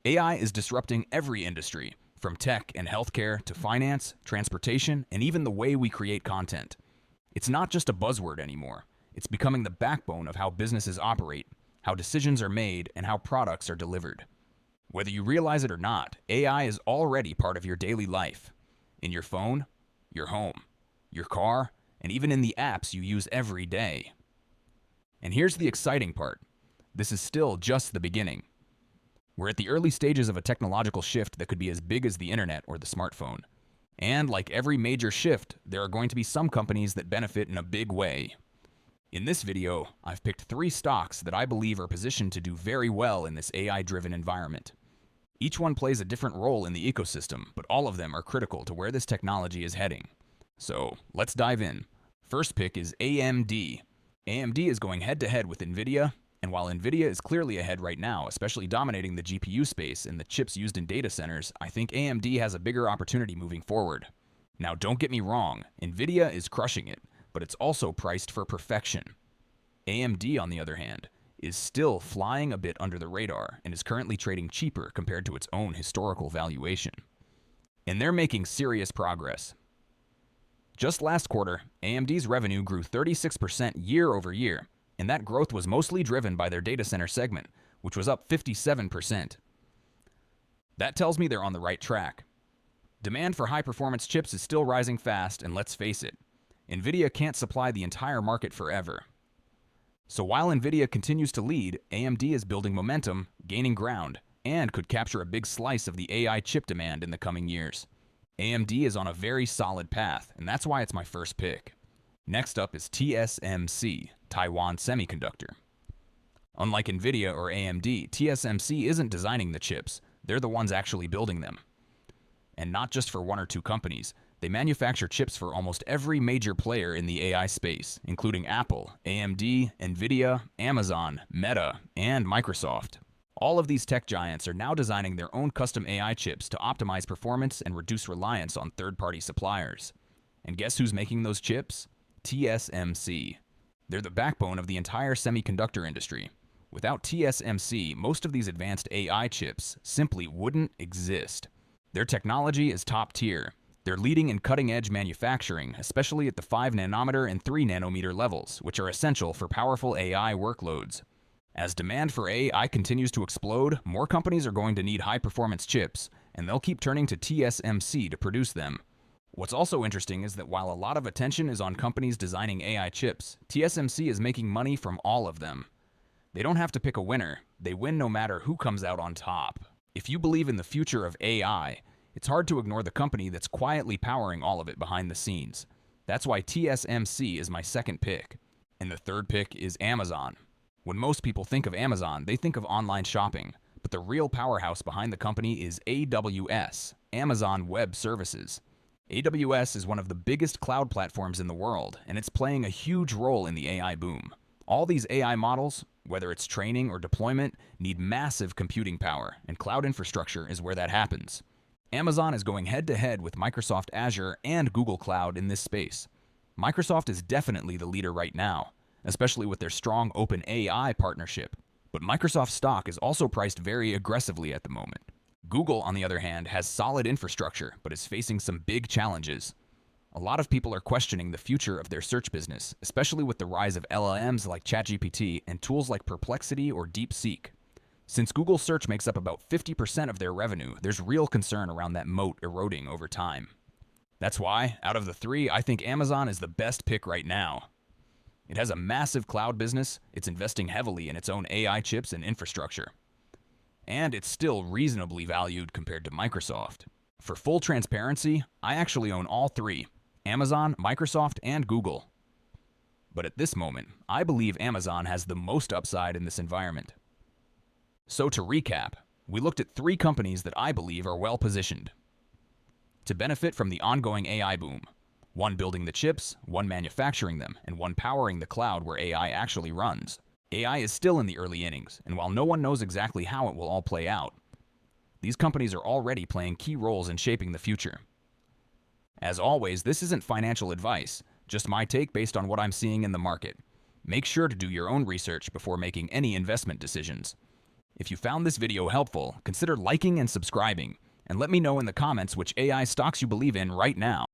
AI is disrupting every industry, from tech and healthcare to finance, transportation, and even the way we create content. It's not just a buzzword anymore. It's becoming the backbone of how businesses operate, how decisions are made, and how products are delivered. Whether you realize it or not, AI is already part of your daily life. In your phone, your home, your car, and even in the apps you use every day. And here's the exciting part. This is still just the beginning. We're at the early stages of a technological shift that could be as big as the internet or the smartphone. And like every major shift, there are going to be some companies that benefit in a big way. In this video, I've picked 3 stocks that I believe are positioned to do very well in this AI-driven environment. Each one plays a different role in the ecosystem, but all of them are critical to where this technology is heading. So, let's dive in. First pick is AMD. AMD is going head-to-head with Nvidia, and while Nvidia is clearly ahead right now, especially dominating the GPU space and the chips used in data centers, I think AMD has a bigger opportunity moving forward. Now, don't get me wrong, Nvidia is crushing it, but it's also priced for perfection. AMD, on the other hand, is still flying a bit under the radar and is currently trading cheaper compared to its own historical valuation. And they're making serious progress. Just last quarter, AMD's revenue grew 36% year over year, and that growth was mostly driven by their data center segment, which was up 57%. That tells me they're on the right track. Demand for high-performance chips is still rising fast, and let's face it, Nvidia can't supply the entire market forever. So while Nvidia continues to lead, AMD is building momentum, gaining ground, and could capture a big slice of the AI chip demand in the coming years. AMD is on a very solid path, and that's why it's my first pick. Next up is TSMC, Taiwan Semiconductor. Unlike Nvidia or AMD, TSMC isn't designing the chips, they're the ones actually building them. And not just for 1 or 2 companies, they manufacture chips for almost every major player in the AI space, including Apple, AMD, Nvidia, Amazon, Meta, and Microsoft. All of these tech giants are now designing their own custom AI chips to optimize performance and reduce reliance on third-party suppliers. And guess who's making those chips? TSMC. They're the backbone of the entire semiconductor industry. Without TSMC, most of these advanced AI chips simply wouldn't exist. Their technology is top tier. They're leading in cutting-edge manufacturing, especially at the 5 nanometer and 3 nanometer levels, which are essential for powerful AI workloads. As demand for AI continues to explode, more companies are going to need high-performance chips, and they'll keep turning to TSMC to produce them. What's also interesting is that while a lot of attention is on companies designing AI chips, TSMC is making money from all of them. They don't have to pick a winner, they win no matter who comes out on top. If you believe in the future of AI, it's hard to ignore the company that's quietly powering all of it behind the scenes. That's why TSMC is my second pick. And the third pick is Amazon. When most people think of Amazon, they think of online shopping, but the real powerhouse behind the company is AWS, Amazon Web Services. AWS is one of the biggest cloud platforms in the world, and it's playing a huge role in the AI boom. All these AI models, whether it's training or deployment, need massive computing power, and cloud infrastructure is where that happens. Amazon is going head-to-head with Microsoft Azure and Google Cloud in this space. Microsoft is definitely the leader right now, especially with their strong OpenAI partnership. But Microsoft stock is also priced very aggressively at the moment. Google, on the other hand, has solid infrastructure, but is facing some big challenges. A lot of people are questioning the future of their search business, especially with the rise of LLMs like ChatGPT and tools like Perplexity or DeepSeek. Since Google Search makes up about 50% of their revenue, there's real concern around that moat eroding over time. That's why, out of the 3, I think Amazon is the best pick right now. It has a massive cloud business, it's investing heavily in its own AI chips and infrastructure. And it's still reasonably valued compared to Microsoft. For full transparency, I actually own all 3, Amazon, Microsoft, and Google. But at this moment, I believe Amazon has the most upside in this environment. So to recap, we looked at 3 companies that I believe are well positioned to benefit from the ongoing AI boom. 1 building the chips, 1 manufacturing them, and 1 powering the cloud where AI actually runs. AI is still in the early innings, and while no one knows exactly how it will all play out, these companies are already playing key roles in shaping the future. As always, this isn't financial advice, just my take based on what I'm seeing in the market. Make sure to do your own research before making any investment decisions. If you found this video helpful, consider liking and subscribing, and let me know in the comments which AI stocks you believe in right now.